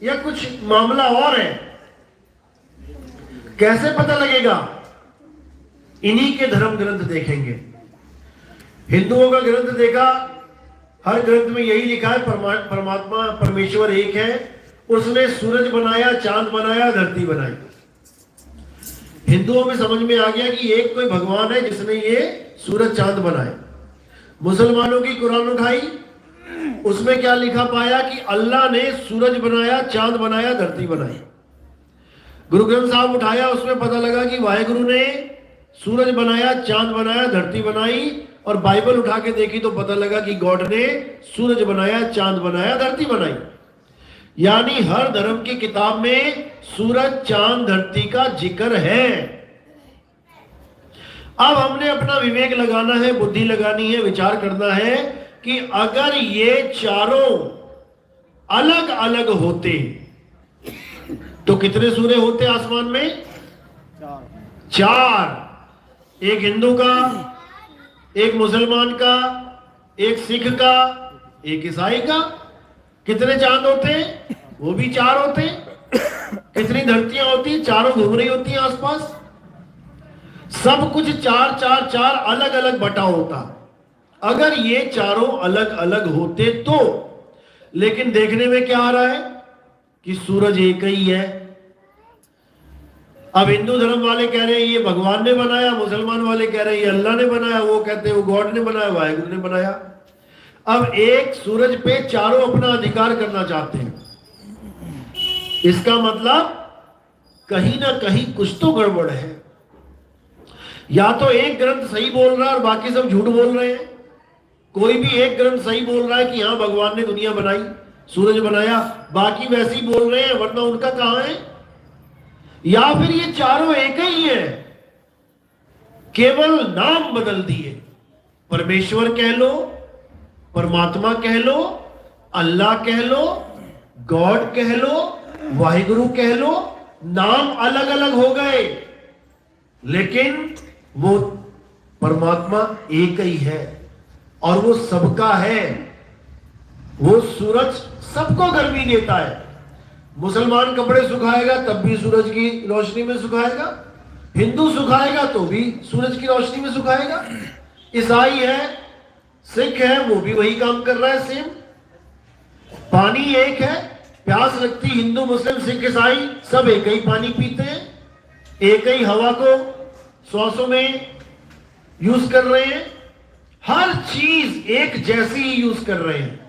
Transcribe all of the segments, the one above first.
या कुछ मामला और है? कैसे पता लगेगा? इन्हीं के धर्म ग्रंथ देखेंगे। हिंदुओं का ग्रंथ देखा, हर ग्रंथ में यही लिखा है परमात्मा परमेश्वर एक है, उसने सूरज बनाया, चांद बनाया, धरती बनाई। हिंदुओं में समझ में आ गया कि एक कोई भगवान है जिसने ये सूरज चांद बनाए। मुसलमानों की कुरान उठाई, उसमें क्या लिखा पाया कि अल्लाह ने सूरज बनाया, चांद बनाया, धरती बनाई। गुरु ग्रंथ साहब उठाया, उसमें पता लगा कि वाहेगुरु ने सूरज बनाया, चांद बनाया, धरती बनाई। और बाइबल उठा के देखी तो पता लगा कि गॉड ने सूरज बनाया, चांद बनाया, धरती बनाई। यानी हर धर्म की किताब में सूरज, चांद, धरती का जिक्र है। अब हमने अपना विवेक लगाना है, बुद्धि लगानी है, विचार करना है कि अगर ये चारों अलग अलग होते तो कितने सूर्य होते आसमान में? चार। एक हिंदू का, एक मुसलमान का, एक सिख का, एक ईसाई का। कितने चांद होते? वो भी चार होते। कितनी धरतियां होती? चारों घूम रही होती हैं आसपास। सब कुछ चार चार चार अलग अलग बटा होता अगर ये चारों अलग अलग होते तो। लेकिन देखने में क्या आ रहा है कि सूरज एक ही है। अब हिंदू धर्म वाले कह रहे हैं ये भगवान ने बनाया, मुसलमान वाले कह रहे हैं ये अल्लाह ने बनाया, वो कहते हैं वो गॉड ने बनाया, वाहेगुरु ने बनाया। अब एक सूरज पे चारों अपना अधिकार करना चाहते हैं। इसका मतलब कहीं ना कहीं कुछ तो गड़बड़ है। या तो एक ग्रंथ सही बोल रहा है और बाकी सब झूठ बोल रहे हैं। कोई भी एक ग्रंथ सही बोल रहा है कि हाँ भगवान ने दुनिया बनाई, सूरज बनाया, बाकी वैसे ही बोल रहे हैं, वरना उनका कहां है? या फिर ये चारों एक ही है, केवल नाम बदल दिए। परमेश्वर कह लो, परमात्मा कह लो, अल्लाह कह लो, गॉड कह लो, वाहिगुरु कह लो, नाम अलग अलग हो गए, लेकिन वो परमात्मा एक ही है और वो सबका है। वो सूरज सबको गर्मी देता है। मुसलमान कपड़े सुखाएगा तब भी सूरज की रोशनी में सुखाएगा, हिंदू सुखाएगा तो भी सूरज की रोशनी में सुखाएगा। ईसाई है, सिख है, वो भी वही काम कर रहा है सेम। पानी एक है, प्यास लगती हिंदू, मुस्लिम, सिख, ईसाई सब एक ही पानी पीते हैं, एक ही हवा को श्वासों में यूज कर रहे हैं। हर चीज एक जैसी ही यूज कर रहे हैं।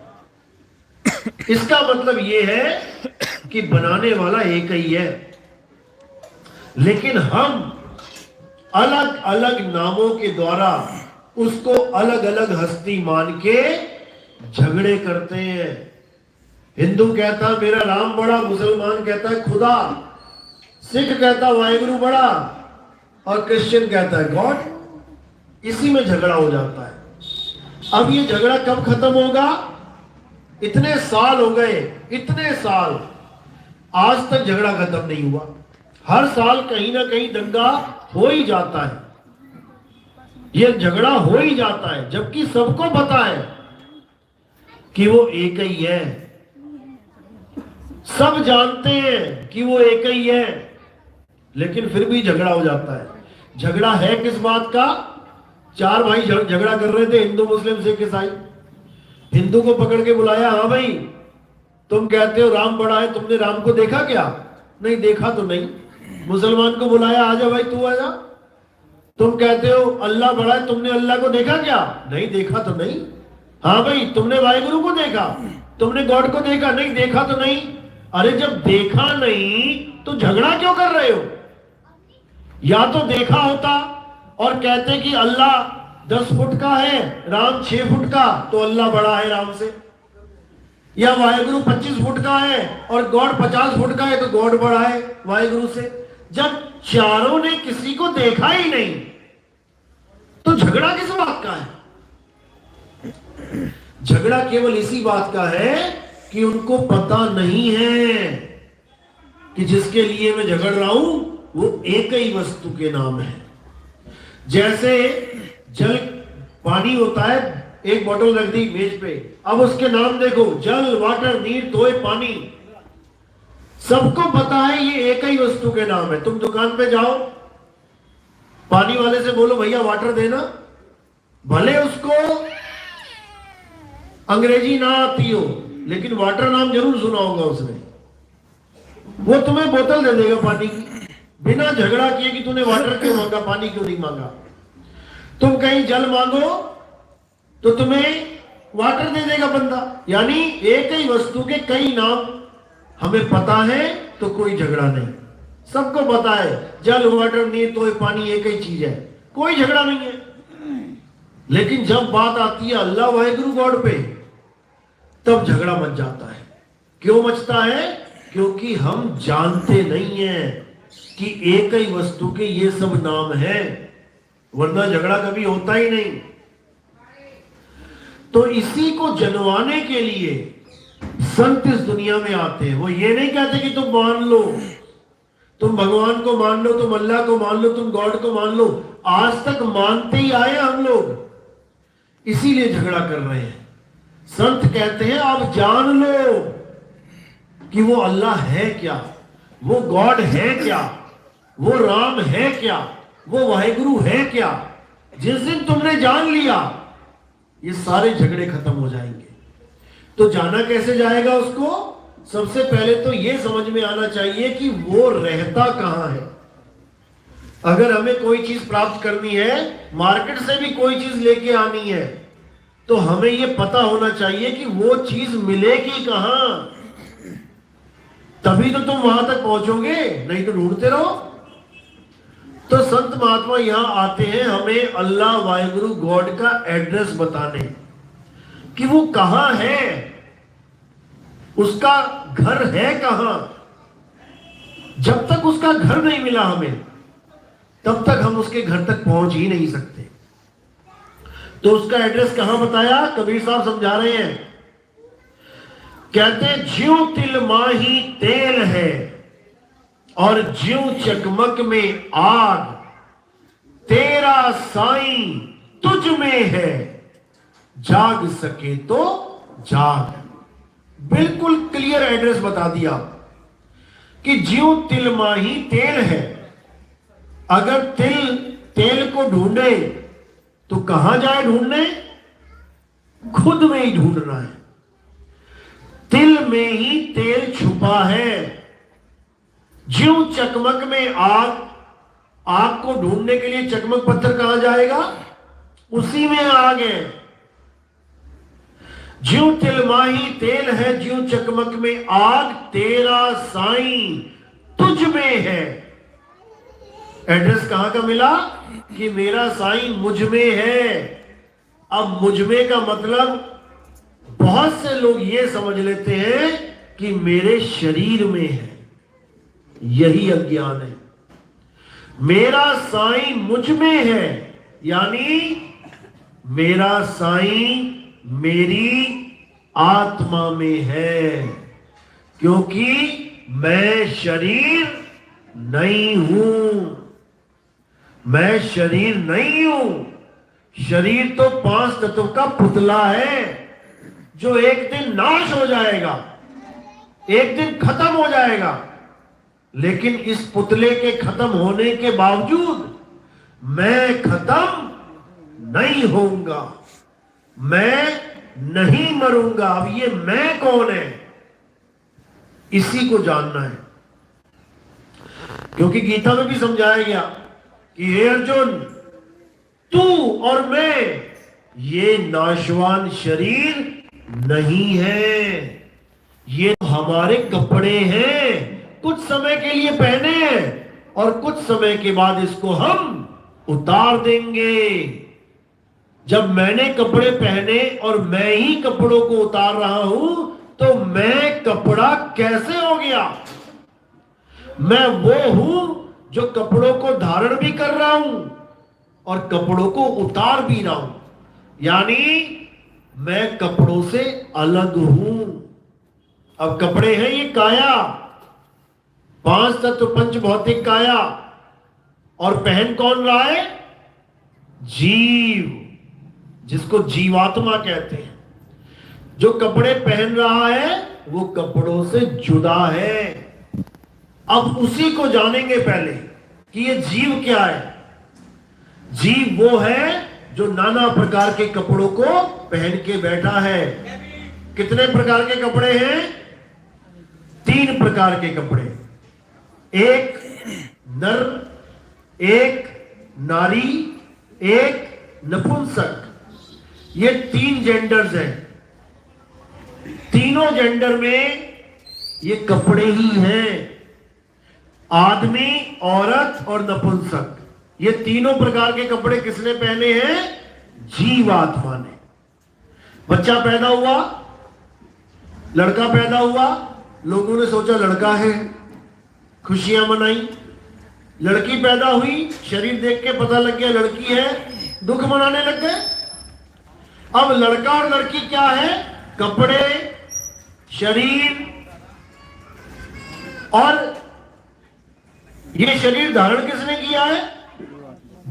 इसका मतलब यह है कि बनाने वाला एक ही है, लेकिन हम अलग अलग नामों के द्वारा उसको अलग अलग हस्ती मान के झगड़े करते हैं। हिंदू कहता है मेरा राम बड़ा, मुसलमान कहता है खुदा, सिख कहता वाहेगुरु बड़ा और क्रिश्चियन कहता है गॉड। इसी में झगड़ा हो जाता है। अब ये झगड़ा कब खत्म होगा? इतने साल हो गए, इतने साल, आज तक झगड़ा खत्म नहीं हुआ। हर साल कहीं ना कहीं दंगा हो ही जाता है, ये झगड़ा हो ही जाता है, जबकि सबको पता है कि वो एक ही है। सब जानते हैं कि वो एक ही है, लेकिन फिर भी झगड़ा हो जाता है। झगड़ा है किस बात का? चार भाई झगड़ा कर रहे थे, हिंदू, मुस्लिम, सिख, ईसाई। हिंदू को पकड़ के बुलाया, हाँ भाई तुम कहते हो राम बड़ा है, तुमने राम को देखा क्या? नहीं देखा तो नहीं। मुसलमान को बुलाया, आजा भाई तू आजा, तुम कहते हो अल्लाह बड़ा है, तुमने अल्लाह को देखा क्या? नहीं देखा तो नहीं। हाँ भाई तुमने वाहिगुरु को देखा, तुमने गॉड को देखा? नहीं देखा तो नहीं। अरे जब देखा नहीं तो झगड़ा क्यों कर रहे हो? या तो देखा होता और कहते कि अल्लाह 10 फुट का है, राम 6 फुट का, तो अल्लाह बड़ा है राम से। या वाहेगुरु 25 फुट का है और गॉड 50 फुट का है, तो गॉड बड़ा है वाहेगुरु से। जब चारों ने किसी को देखा ही नहीं तो झगड़ा किस बात का है? झगड़ा केवल इसी बात का है कि उनको पता नहीं है कि जिसके लिए मैं झगड़ रहा हूं वो एक ही वस्तु के नाम है। जैसे जल, पानी होता है, एक बोतल रख दी मेज पे, अब उसके नाम देखो, जल, वाटर, नीर, तोय, पानी। सबको पता है ये एक ही वस्तु के नाम है। तुम दुकान पे जाओ, पानी वाले से बोलो भैया वाटर देना, भले उसको अंग्रेजी ना आती हो, लेकिन वाटर नाम जरूर सुना होगा उसने। वो तुम्हें बोतल दे देगा पानी की, बिना झगड़ा किए कि तूने वाटर क्यों मांगा, पानी क्यों नहीं मांगा। तुम कहीं जल मांगो तो तुम्हें वाटर दे देगा बंदा। यानी एक ही वस्तु के कई नाम हमें पता है, तो कोई झगड़ा नहीं। सबको पता है जल, वाटर, नीर, तो पानी एक ही चीज है, कोई झगड़ा नहीं है। लेकिन जब बात आती है अल्लाह वाहिगुरु गॉड पे, तब झगड़ा मच जाता है। क्यों मचता है? क्योंकि हम जानते नहीं हैं कि एक ही वस्तु के ये सब नाम हैं, वरना झगड़ा कभी होता ही नहीं। तो इसी को जनवाने के लिए संत इस दुनिया में आते हैं। वो ये नहीं कहते कि तुम मान लो, तुम भगवान को मान लो, तुम अल्लाह को मान लो, तुम गॉड को मान लो। आज तक मानते ही आए हम लोग, इसीलिए झगड़ा कर रहे हैं। संत कहते हैं आप जान लो कि वो अल्लाह है क्या, वो गॉड है क्या, वो राम है क्या, वो वाहिगुरु है क्या। जिस दिन तुमने जान लिया, ये सारे झगड़े खत्म हो जाएंगे। तो जाना कैसे जाएगा उसको? सबसे पहले तो ये समझ में आना चाहिए कि वो रहता कहां है। अगर हमें कोई चीज प्राप्त करनी है, मार्केट से भी कोई चीज लेके आनी है, तो हमें ये पता होना चाहिए कि वो चीज मिलेगी कहां, तभी तो तुम वहां तक पहुंचोगे, नहीं तो ढूंढते रहो। तो संत महात्मा यहां आते हैं हमें अल्लाह वाहिगुरु गॉड का एड्रेस बताने कि वो कहां है, उसका घर है कहां। जब तक उसका घर नहीं मिला हमें, तब तक हम उसके घर तक पहुंच ही नहीं सकते। तो उसका एड्रेस कहां बताया? कबीर साहब समझा रहे हैं, कहते ज्यों तिल माही तेल है और ज्यों चकमक में आग, तेरा साईं तुझ में है, जाग सके तो जाग। बिल्कुल क्लियर एड्रेस बता दिया कि ज्यों तिल माही तेल है। अगर तेल को ढूंढे तो कहां जाए ढूंढने? खुद में ही ढूंढना है। तिल में ही तेल छुपा है। ज्यों चकमक में आग, आग को ढूंढने के लिए चकमक पत्थर कहां जाएगा? उसी में आग है। ज्यों तिलमाही तेल है, ज्यों चकमक में आग, तेरा साईं तुझ में है। एड्रेस कहां का मिला? कि मेरा साईं मुझ में है। अब मुझ में का मतलब बहुत से लोग ये समझ लेते हैं कि मेरे शरीर में है, यही अज्ञान है। मेरा साईं मुझ में है, यानी मेरा साईं मेरी आत्मा में है, क्योंकि मैं शरीर नहीं हूं। मैं शरीर नहीं हूं। शरीर तो 5 तत्व का पुतला है जो एक दिन नाश हो जाएगा, एक दिन खत्म हो जाएगा। लेकिन इस पुतले के खत्म होने के बावजूद मैं खत्म नहीं होऊंगा, मैं नहीं मरूंगा। अब ये मैं कौन है, इसी को जानना है। क्योंकि गीता में भी समझाया गया कि हे अर्जुन, तू और मैं ये नाशवान शरीर नहीं है, ये हमारे कपड़े हैं, कुछ समय के लिए पहने हैं और कुछ समय के बाद इसको हम उतार देंगे। जब मैंने कपड़े पहने और मैं ही कपड़ों को उतार रहा हूं, तो मैं कपड़ा कैसे हो गया? मैं वो हूं जो कपड़ों को धारण भी कर रहा हूं और कपड़ों को उतार भी रहा हूं, यानी मैं कपड़ों से अलग हूं। अब कपड़े हैं ये काया, 5 तत्व पंच भौतिक काया, और पहन कौन रहा है? जीव, जिसको जीवात्मा कहते हैं। जो कपड़े पहन रहा है वो कपड़ों से जुदा है। अब उसी को जानेंगे पहले कि ये जीव क्या है। जीव वो है जो नाना प्रकार के कपड़ों को पहन के बैठा है। कितने प्रकार के कपड़े हैं? 3 प्रकार के कपड़े। एक नर, एक नारी, एक नपुंसक। ये 3 जेंडर्स हैं। तीनों जेंडर में ये कपड़े ही हैं। आदमी, औरत और नपुंसक, ये तीनों प्रकार के कपड़े किसने पहने हैं? जीवात्मा ने। बच्चा पैदा हुआ, लड़का पैदा हुआ, लोगों ने सोचा लड़का है, खुशियां मनाई। लड़की पैदा हुई, शरीर देख के पता लग गया लड़की है, दुख मनाने लग गए। अब लड़का और लड़की क्या है? कपड़े, शरीर, और ये शरीर धारण किसने किया है?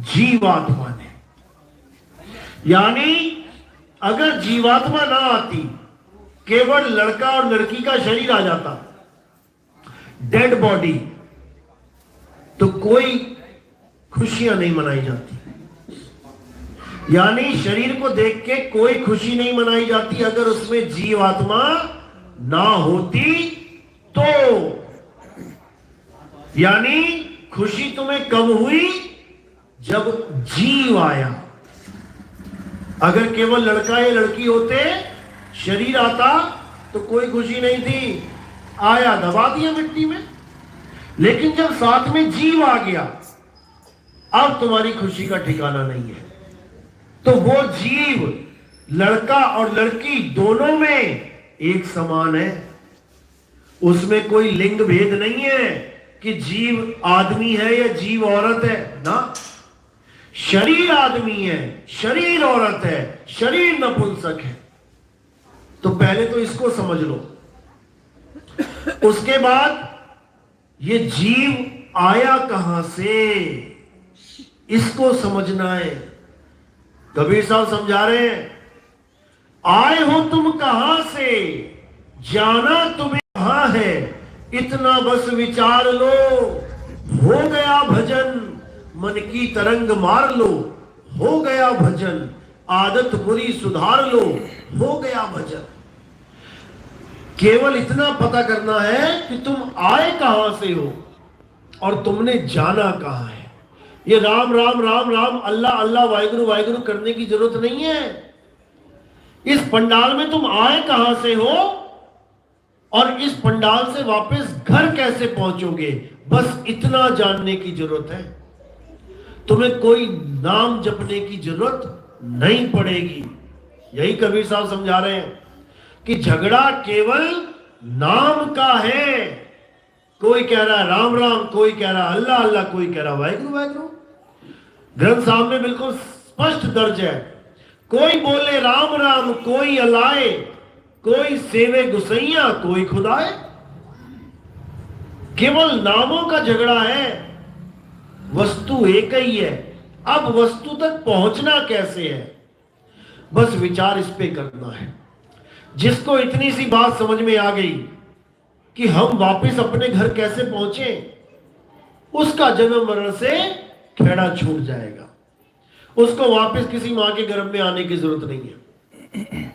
जीवात्मा ने। यानी अगर जीवात्मा ना आती, केवल लड़का और लड़की का शरीर आ जाता, डेड बॉडी, तो कोई खुशियां नहीं मनाई जाती। यानी शरीर को देख के कोई खुशी नहीं मनाई जाती अगर उसमें जीवात्मा ना होती तो। यानी खुशी तुम्हें कब हुई? जब जीव आया। अगर केवल लड़का या लड़की होते, शरीर आता, तो कोई खुशी नहीं थी। आया, दबा दिया मिट्टी में। लेकिन जब साथ में जीव आ गया, अब तुम्हारी खुशी का ठिकाना नहीं है। तो वो जीव लड़का और लड़की दोनों में एक समान है। उसमें कोई लिंग भेद नहीं है कि जीव आदमी है या जीव औरत है ना। शरीर आदमी है, शरीर औरत है, शरीर नपुंसक है। तो पहले तो इसको समझ लो। उसके बाद ये जीव आया कहां से, इसको समझना है। कबीर साहब समझा रहे हैं, आए हो तुम कहां से, जाना तुम्हें कहां है, इतना बस विचार लो, हो गया भजन, मन की तरंग मार लो, हो गया भजन, आदत बुरी सुधार लो, हो गया भजन। केवल इतना पता करना है कि तुम आए कहां से हो और तुमने जाना कहां है। ये राम राम राम राम, अल्लाह अल्लाह, वाहिगुरु वाहिगुरु करने की जरूरत नहीं है। इस पंडाल में तुम आए कहां से हो और इस पंडाल से वापस घर कैसे पहुंचोगे, बस इतना जानने की जरूरत है। तुम्हें कोई नाम जपने की जरूरत नहीं पड़ेगी। यही कबीर साहब समझा रहे हैं कि झगड़ा केवल नाम का है। कोई कह रहा है राम राम, कोई कह रहा है अल्लाह अल्लाह, कोई कह रहा वाहिगुरु वाहिगुरु। ग्रंथ साहब में बिल्कुल स्पष्ट दर्ज है, कोई बोले राम राम, कोई अलाए, कोई सेवे गुसैया, कोई खुदाए। केवल नामों का झगड़ा है, वस्तु एक ही है। अब वस्तु तक पहुंचना कैसे है, बस विचार इस पे करना है। जिसको इतनी सी बात समझ में आ गई कि हम वापस अपने घर कैसे पहुंचे, उसका जन्म मरण से खेड़ा छूट जाएगा। उसको वापस किसी मां के गर्भ में आने की जरूरत नहीं है।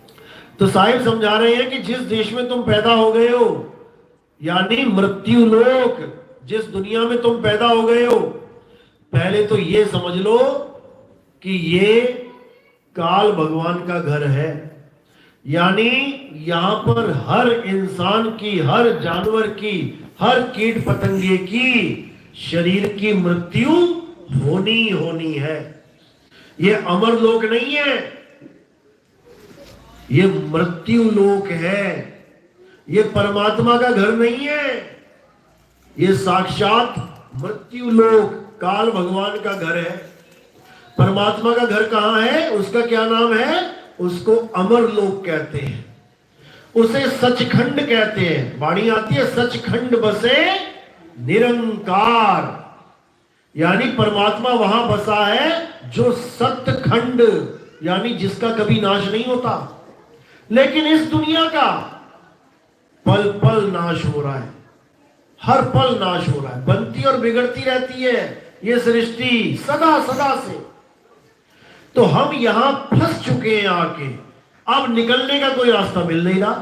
तो साहिब समझा रहे हैं कि जिस देश में तुम पैदा हो गए हो, यानी मृत्यु लोक, जिस दुनिया में तुम पैदा हो गए हो, पहले तो ये समझ लो कि ये काल भगवान का घर है। यानी यहां पर हर इंसान की, हर जानवर की, हर कीट पतंगे की शरीर की मृत्यु होनी होनी है। ये अमर लोक नहीं है, ये मृत्यु लोक है। ये परमात्मा का घर नहीं है, ये साक्षात मृत्यु लोक, काल भगवान का घर है। परमात्मा का घर कहां है, उसका क्या नाम है? उसको अमर लोक कहते हैं, उसे सचखंड कहते हैं। वाणी आती है, सचखंड बसे निरंकार। यानी परमात्मा वहां बसा है जो सतखंड, यानी जिसका कभी नाश नहीं होता। लेकिन इस दुनिया का पल पल नाश हो रहा है, हर पल नाश हो रहा है, बनती और बिगड़ती रहती है ये सृष्टि सदा सदा से। तो हम यहां फंस चुके हैं आके, अब निकलने का कोई रास्ता मिल नहीं रहा।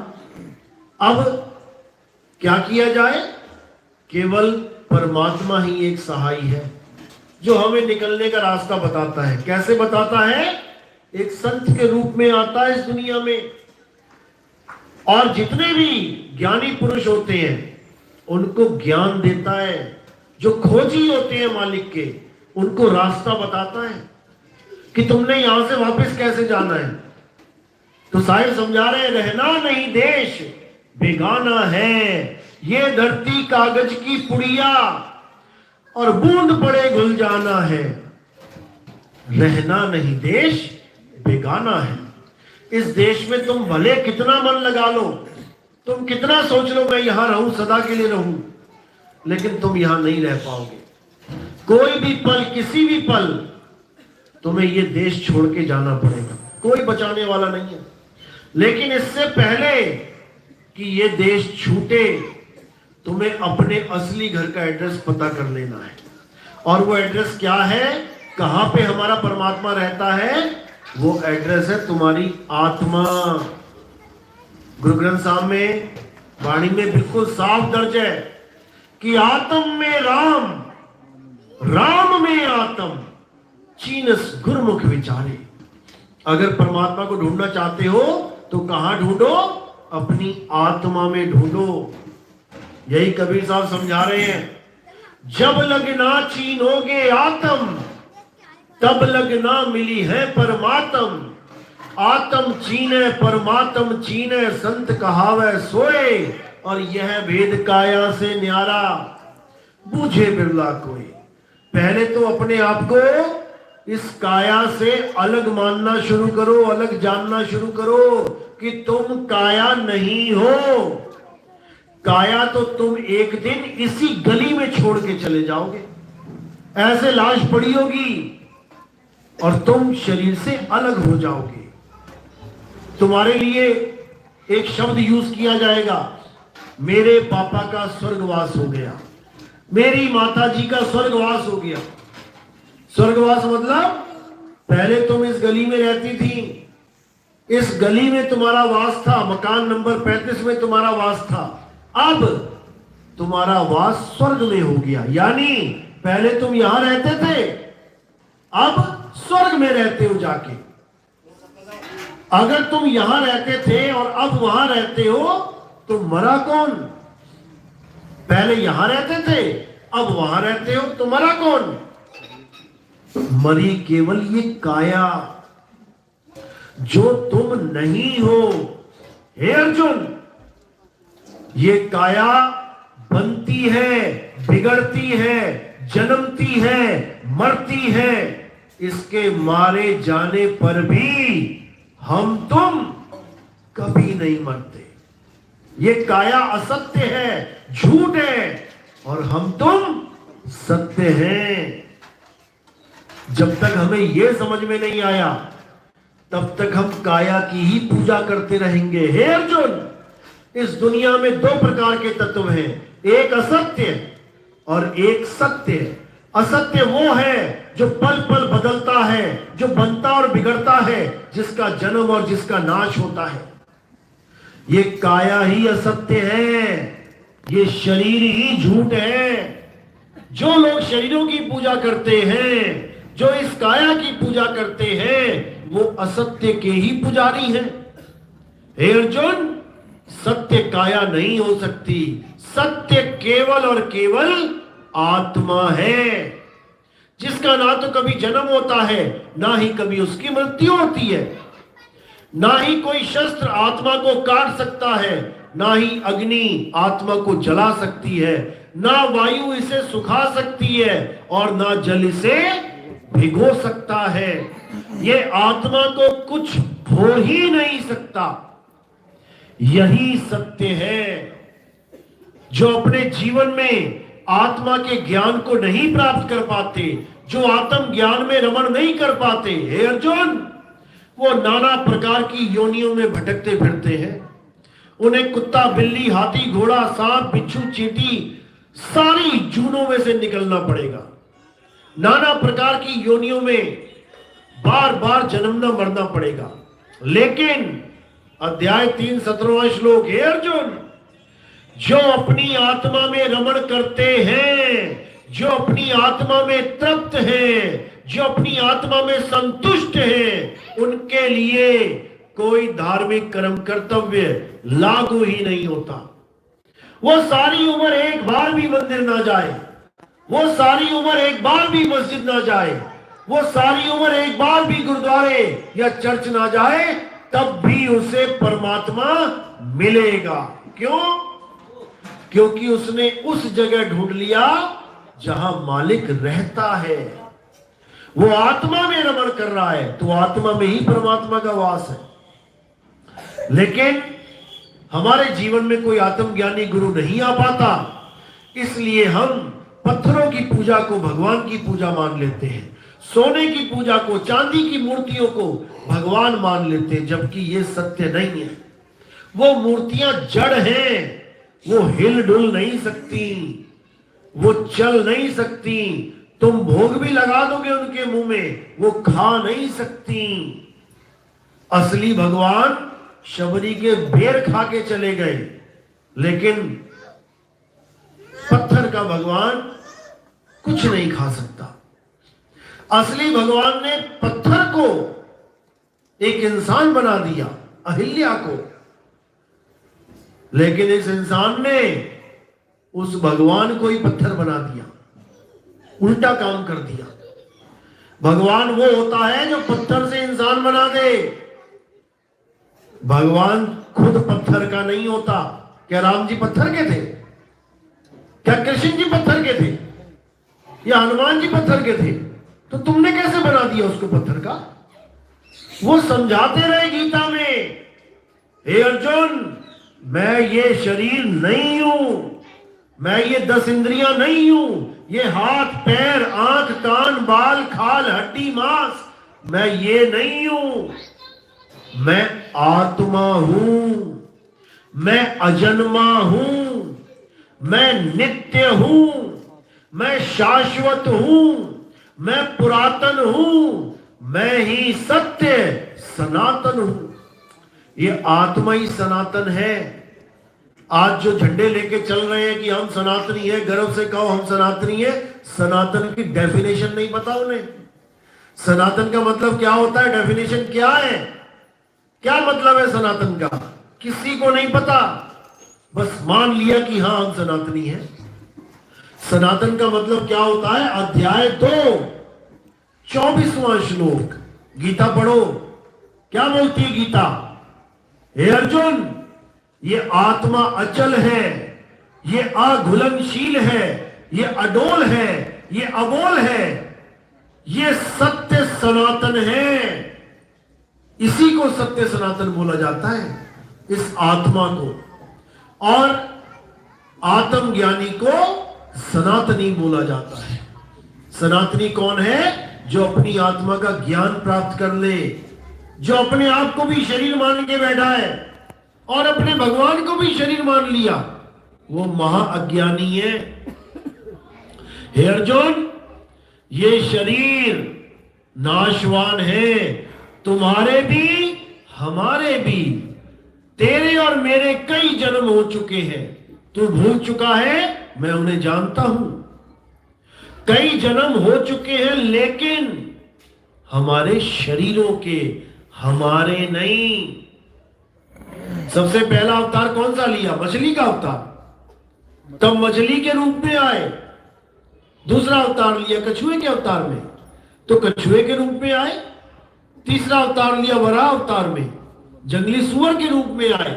अब क्या किया जाए? केवल परमात्मा ही एक सहाय है जो हमें निकलने का रास्ता बताता है। कैसे बताता है? एक संत के रूप में आता है इस दुनिया में, और जितने भी ज्ञानी पुरुष होते हैं उनको ज्ञान देता है। जो खोजी होते हैं मालिक के, उनको रास्ता बताता है कि तुमने यहां से वापस कैसे जाना है। तो साहिब समझा रहे हैं, रहना नहीं देश बेगाना है, ये धरती कागज की पुड़िया और बूंद पड़े घुल जाना है। रहना नहीं देश बेगाना है। इस देश में तुम भले कितना मन लगा लो, तुम कितना सोच लो मैं यहां रहूं, सदा के लिए रहूं, लेकिन तुम यहां नहीं रह पाओगे। कोई भी पल, किसी भी पल तुम्हें ये देश छोड़ के जाना पड़ेगा, कोई बचाने वाला नहीं है। लेकिन इससे पहले कि ये देश छूटे, तुम्हें अपने असली घर का एड्रेस पता कर लेना है। और वो एड्रेस क्या है? कहां पे हमारा परमात्मा रहता है? वो एड्रेस है तुम्हारी आत्मा। गुरु ग्रंथ साहब में, वाणी में बिल्कुल साफ दर्ज है कि आत्म में राम, राम में आत्म, चीनस गुरमुख विचारे। अगर परमात्मा को ढूंढना चाहते हो तो कहां ढूंढो? अपनी आत्मा में ढूंढो। यही कबीर साहब समझा रहे हैं, जब लगना चीनोगे आत्म, तब लगना मिली है परमात्म। आत्म चीने परमात्म चीने, संत कहावे सोए, और यह भेद काया से न्यारा, बूझे बिरला कोई। पहले तो अपने आप को इस काया से अलग मानना शुरू करो, अलग जानना शुरू करो कि तुम काया नहीं हो। काया तो तुम एक दिन इसी गली में छोड़ के चले जाओगे, ऐसे लाश पड़ी होगी और तुम शरीर से अलग हो जाओगे। तुम्हारे लिए एक शब्द यूज किया जाएगा, मेरे पापा का स्वर्गवास हो गया, मेरी माता जी का स्वर्गवास हो गया। स्वर्गवास मतलब पहले तुम इस गली में रहती थी, इस गली में तुम्हारा वास था, मकान नंबर 35 में तुम्हारा वास था। अब तुम्हारा वास स्वर्ग में हो गया, यानी पहले तुम यहां रहते थे, अब स्वर्ग में रहते हो जाके। अगर तुम यहां रहते थे और अब वहां रहते हो तो मरा कौन? पहले यहां रहते थे, अब वहां रहते हो तो मरा कौन? मरी केवल ये काया जो तुम नहीं हो। हे अर्जुन, ये काया बनती है, बिगड़ती है, जन्मती है, मरती है। इसके मारे जाने पर भी हम तुम कभी नहीं मरते। ये काया असत्य है, झूठ है, और हम तुम सत्य हैं। जब तक हमें यह समझ में नहीं आया तब तक हम काया की ही पूजा करते रहेंगे। हे अर्जुन, इस दुनिया में दो प्रकार के तत्व हैं, एक असत्य और एक सत्य। असत्य वो है जो पल पल बदलता है, जो बनता और बिगड़ता है, जिसका जन्म और जिसका नाश होता है। ये काया ही असत्य है, ये शरीर ही झूठ है। जो लोग शरीरों की पूजा करते हैं, जो इस काया की पूजा करते हैं, वो असत्य के ही पुजारी हैं। हे अर्जुन, सत्य काया नहीं हो सकती, सत्य केवल और केवल आत्मा है, जिसका ना तो कभी जन्म होता है, ना ही कभी उसकी मृत्यु होती है। ना ही कोई शस्त्र आत्मा को काट सकता है, ना ही अग्नि आत्मा को जला सकती है, ना वायु इसे सुखा सकती है, और ना जल इसे भिगो सकता है। ये आत्मा को कुछ हो ही नहीं सकता। यही सत्य है। जो अपने जीवन में आत्मा के ज्ञान को नहीं प्राप्त कर पाते, जो आत्म ज्ञान में रमण नहीं कर पाते, हे अर्जुन, वो नाना प्रकार की योनियों में भटकते फिरते हैं। उन्हें कुत्ता, बिल्ली, हाथी, घोड़ा, सांप, बिच्छू, चींटी, सारी जूनों में से निकलना पड़ेगा, नाना प्रकार की योनियों में बार बार जन्मना मरना पड़ेगा। लेकिन अध्याय 3 17वां श्लोक, हे अर्जुन, जो अपनी आत्मा में रमण करते हैं, जो अपनी आत्मा में तृप्त हैं, जो अपनी आत्मा में संतुष्ट हैं, उनके लिए कोई धार्मिक कर्म कर्तव्य लागू ही नहीं होता। वो सारी उम्र एक बार भी मंदिर ना जाए, वो सारी उम्र एक बार भी मस्जिद ना जाए, वो सारी उम्र एक बार भी गुरुद्वारे या चर्च ना जाए, तब भी उसे परमात्मा मिलेगा। क्यों? क्योंकि उसने उस जगह ढूंढ लिया जहां मालिक रहता है। वो आत्मा में रमण कर रहा है, तो आत्मा में ही परमात्मा का वास है। लेकिन हमारे जीवन में कोई आत्मज्ञानी गुरु नहीं आ पाता, इसलिए हम पत्थरों की पूजा को भगवान की पूजा मान लेते हैं, सोने की पूजा को, चांदी की मूर्तियों को भगवान मान लेते हैं, जबकि ये सत्य नहीं है। वो मूर्तियां जड़ हैं, वो हिल डुल नहीं सकती, वो चल नहीं सकती, तुम भोग भी लगा दोगे उनके मुंह में, वो खा नहीं सकती। असली भगवान शबरी के बेर खा के चले गए, लेकिन पत्थर का भगवान कुछ नहीं खा सकता। असली भगवान ने पत्थर को एक इंसान बना दिया, अहिल्या को, लेकिन इस इंसान ने उस भगवान को ही पत्थर बना दिया, उल्टा काम कर दिया। भगवान वो होता है जो पत्थर से इंसान बना दे, भगवान खुद पत्थर का नहीं होता। क्या राम जी पत्थर के थे? क्या कृष्ण जी पत्थर के थे? या हनुमान जी पत्थर के थे? तो तुमने कैसे बना दिया उसको पत्थर का? वो समझाते रहे गीता में, हे अर्जुन, मैं ये शरीर नहीं हूं, मैं ये 10 इंद्रियां नहीं हूं, ये हाथ पैर आंख कान बाल खाल हड्डी मांस, मैं ये नहीं हूं। मैं आत्मा हूं, मैं अजन्मा हूं, मैं नित्य हूं, मैं शाश्वत हूं, मैं पुरातन हूं, मैं ही सत्य सनातन हूं। ये आत्मा ही सनातन है। आज जो झंडे लेके चल रहे हैं कि हम सनातनी है, गर्व से कहो हम सनातनी है, सनातन की डेफिनेशन नहीं पता उन्हें। सनातन का मतलब क्या होता है, डेफिनेशन क्या है, क्या मतलब है सनातन का, किसी को नहीं पता। बस मान लिया कि हाँ हम सनातनी हैं। सनातन का मतलब क्या होता है? अध्याय 2 24वां श्लोक, गीता पढ़ो। क्या बोलती है गीता? हे अर्जुन, ये आत्मा अचल है, ये अघुलनशील है, ये अडोल है, ये अबोल है, ये सत्य सनातन है। इसी को सत्य सनातन बोला जाता है, इस आत्मा को। और आत्मज्ञानी को सनातनी बोला जाता है। सनातनी कौन है? जो अपनी आत्मा का ज्ञान प्राप्त कर ले, जो अपने आप को भी शरीर मान के बैठा है और अपने भगवान को भी शरीर मान लिया, वो महाअज्ञानी है। हे अर्जुन, ये शरीर नाशवान है, तुम्हारे भी हमारे भी, तेरे और मेरे कई जन्म हो चुके हैं, तू भूल चुका है, मैं उन्हें जानता हूं। कई जन्म हो चुके हैं, लेकिन हमारे शरीरों के, हमारे नहीं। सबसे पहला अवतार कौन सा लिया? मछली का अवतार, तब मछली के रूप में आए। दूसरा अवतार लिया कछुए के अवतार में, तो कछुए के रूप में आए। तीसरा अवतार लिया वराह अवतार में, जंगली सुअर के रूप में आए।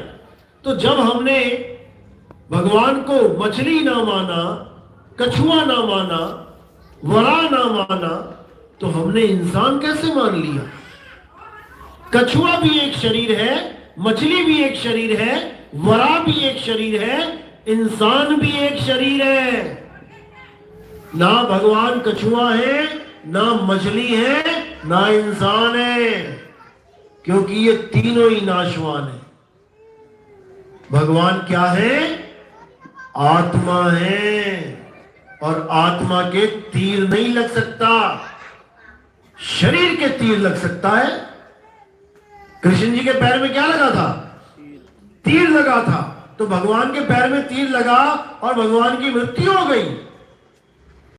तो जब हमने भगवान को मछली ना माना, कछुआ ना माना, वराह ना माना, तो हमने इंसान कैसे मान लिया? कछुआ भी एक शरीर है, मछली भी एक शरीर है, वराह भी एक शरीर है, इंसान भी एक शरीर है। ना भगवान कछुआ है, ना मछली है, ना इंसान है, क्योंकि ये तीनों ही नाशवान है। भगवान क्या है? आत्मा है और आत्मा के तीर नहीं लग सकता, शरीर के तीर लग सकता है। कृष्ण जी के पैर में क्या लगा था? तीर लगा था। तो भगवान के पैर में तीर लगा और भगवान की मृत्यु हो गई।